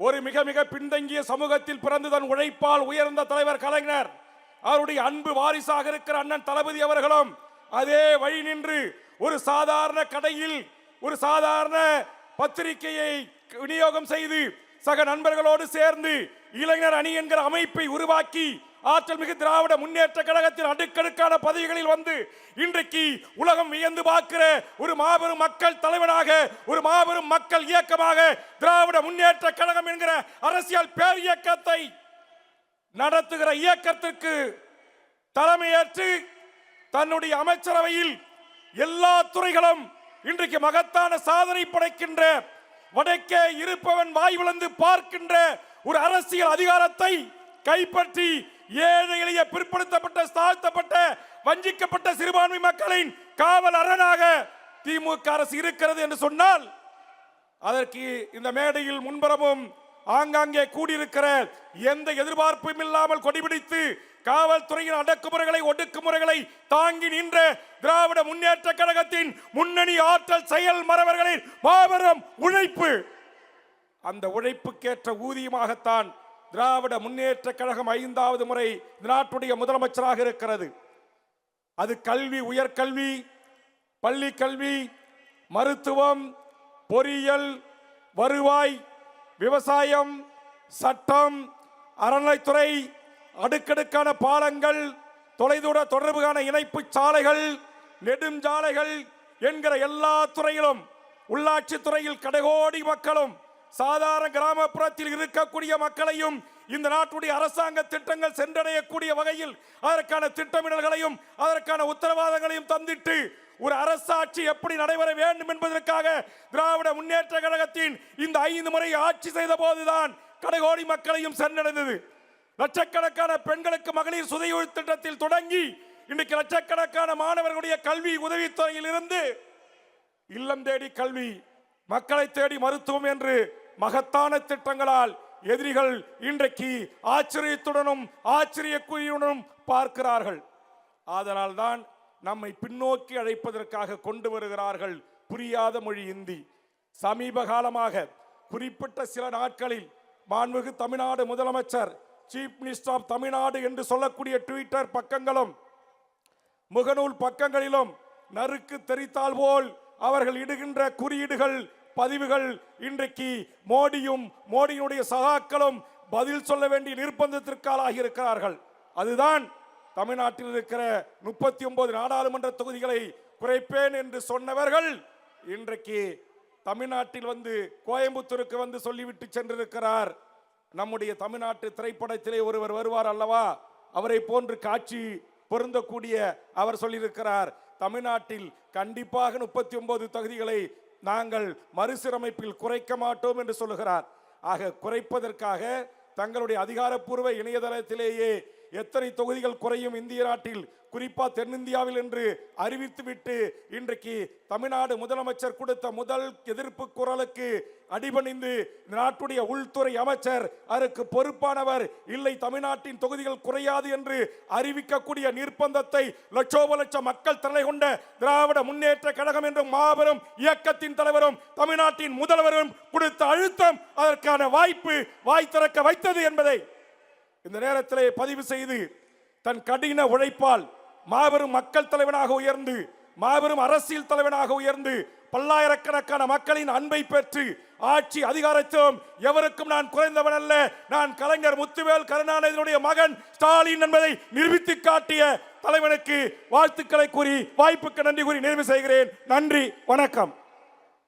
ஒரு மிக மிக பின்தங்கிய சமூகத்தில் பிறந்து தன் உழைப்பால் உயர்ந்த தலைவர் கலைஞர், அவருடைய அன்பு வாரிசாக இருக்கிற அண்ணன் தளபதி அவர்களும் அதே வழி நின்று ஒரு சாதாரண கடையில் ஒரு சாதாரண பத்திரிகையை விநியோகம் செய்து சக நண்பர்களோடு சேர்ந்து இளைஞர் அணி என்கிற அமைப்பை உருவாக்கி ஆற்றல் மிகு திராவிட முன்னேற்ற கழகத்தில் அடுக்கடுக்கான பதவிகளில் வந்து இன்றைக்கு உலகம் வியந்து பார்க்கிற ஒரு மாபெரும் மக்கள் தலைவனாக, ஒரு மாபெரும் மக்கள் இயக்கமாக திராவிட முன்னேற்ற கழகம் என்கிற அரசியல் பேர் இயக்கத்தை நடத்துகிற இயக்கத்திற்கு தலைமையேற்று தன்னுடைய அமைச்சரவையில் எல்லா துறைகளும் இன்றைக்கு மகத்தான சாதனை படைக்கின்ற, வடக்கே இருப்பவன் வாய் விளந்து பார்க்கின்ற ஒரு அரசியல் அதிகாரத்தை கைப்பற்றி ஏழை எளிய பிற்படுத்தப்பட்ட, தாழ்த்தப்பட்ட, வஞ்சிக்கப்பட்ட சிறுபான்மை மக்களின் காவல் அரணாக திமுக அரசு இருக்கிறது என்று சொன்னால் அதற்கு இந்த மேடையில் முன்புறமும் ஆங்காங்கே கூடியிருக்கிற எந்த எதிர்பார்ப்பும் இல்லாமல் கொடிபிடித்து காவல்துறையின் அடக்குமுறைகளை, ஒடுக்குமுறைகளை தாங்கி நின்ற திராவிட முன்னேற்ற கழகத்தின் முன்னணி ஆற்றல் செயல் மறவர்களின் மாபெரும் உழைப்பு, அந்த உழைப்புக்கேற்ற ஊதியமாகத்தான் திராவிட முன்னேற்ற கழகம் 5வது முறை நாட்டுடைய முதலமைச்சராக இருக்கிறது. அது கல்வி, உயர்கல்வி, பள்ளி கல்வி, மருத்துவம், பொறியியல், வருவாய், விவசாயம், சட்டம், அறநிலைத்துறை, அடுக்கடுக்கான பாலங்கள், தொலைதூர தொடர்புக்கான இணைப்பு சாலைகள், நெடுஞ்சாலைகள் என்கிற எல்லா துறையிலும், உள்ளாட்சி துறையில் கடைகோடி மக்களும், சாதாரண கிராமப்புறத்தில் இருக்கக்கூடிய மக்களையும் இந்த நாட்டுடைய அரசாங்க திட்டங்கள் சென்றடையக்கூடிய வகையில் அதற்கான திட்டமிடல்களையும் அதற்கான உத்தரவாதங்களையும் தந்திட்டு ஒரு அரசாட்சி எப்படி நடைபெற வேண்டும் என்பதற்காக திராவிட முன்னேற்ற கழகத்தின் இந்த 5 முறை ஆட்சி செய்த போதுதான் கடைகோடி மக்களையும் சென்றடைந்தது. லட்சக்கணக்கான பெண்களுக்கு மகளிர் சுதையுழு திட்டத்தில் தொடங்கி இன்றைக்கு லட்சக்கணக்கான மாணவர்களுடைய கல்வி உதவித்துறையில் இருந்து இல்லம் தேடி கல்வி, மக்களை தேடி மருத்துவம் என்று மகத்தான திட்டங்களால் எதிரிகள் இன்றைக்கு ஆச்சரியத்துடனும் ஆச்சரியக்குறியுடனும் பார்க்கிறார்கள். அதனால் தான் நம்மை பின்னோக்கி அழைப்பதற்காக கொண்டு வருகிறார்கள் புரியாத மொழி இந்தி. சமீப காலமாக குறிப்பிட்ட சில நாட்களில் மாண்புமிகு தமிழ்நாடு முதலமைச்சர், சீஃப் மினிஸ்டர் ஆஃப் தமிழ்நாடு என்று சொல்லக்கூடிய ட்விட்டர் பக்கங்களும் முகநூல் பக்கங்களிலும் நறுக்கு தெரித்தால் போல் அவர்கள் இடுகின்ற குறியீடுகள், பதிவுகள் இன்றைக்கு மோடியும் மோடியினுடைய சகாக்களும் பதில் சொல்ல வேண்டிய நிர்பந்தத்திற்காலாகி இருக்கிறார்கள். அதுதான் தமிழ்நாட்டில் இருக்கிற 39 நாடாளுமன்ற தொகுதிகளை குறைப்பேன் என்று சொன்னவர்கள் இன்றைக்கு தமிழ்நாட்டில் வந்து கோயம்புத்தூருக்கு வந்து சொல்லிவிட்டு சென்றிருக்கிறார். நம்முடைய தமிழ்நாட்டு திரைப்படத்திலே ஒருவர் வருவார் அல்லவா, அவரை போன்று காட்சி பொருந்தக்கூடிய அவர் சொல்லியிருக்கிறார், தமிழ்நாட்டில் கண்டிப்பாக 39 தொகுதிகளை நாங்கள் மறுசீரமைப்பில் குறைக்க மாட்டோம் என்று சொல்லுகிறார். ஆக குறைப்பதற்காக தங்களுடைய அதிகாரப்பூர்வ இணையதளத்திலேயே எத்தனை தொகுதிகள் குறையும் இந்திய நாட்டில், குறிப்பா தென்னிந்தியாவில் என்று அறிவித்துவிட்டு இன்றைக்கு தமிழ்நாடு முதலமைச்சர் கொடுத்த முதல் எதிர்ப்பு குரலுக்கு அடிபணிந்து நாட்டுடைய உள்துறை அமைச்சர் அதற்கு பொறுப்பானவர் இல்லை, தமிழ்நாட்டின் தொகுதிகள் குறையாது என்று அறிவிக்கக்கூடிய நிர்பந்தத்தை லட்சோப லட்சம் மக்கள் தலை கொண்ட திராவிட முன்னேற்ற கழகம் என்ற மாபெரும் இயக்கத்தின் தலைவரும் தமிழ்நாட்டின் முதல்வரும் கொடுத்த அழுத்தம் அதற்கான வாய்ப்பு வாய் திறக்க வைத்தது என்பதை இந்த நேரத்திலே பதிவு செய்து தன் கடின உழைப்பால் மாபெரும் மக்கள் தலைவனாக உயர்ந்து, மாபெரும் அரசியல் தலைவனாக உயர்ந்து, பல்லாயிரக்கணக்கான மக்களின் அன்பை பெற்று ஆட்சி அதிகாரத்திலும் எவருக்கும் நான் குறைந்தவன் அல்ல, நான் கலைஞர் முத்துவேல் கருணாநிதியுடைய மகன் ஸ்டாலின் என்பதை நிரூபித்து காட்டிய தலைவனுக்கு வாழ்த்துக்களை கூறி வாய்ப்புக்கு நன்றி கூறி நிறைவு செய்கிறேன். நன்றி, வணக்கம்.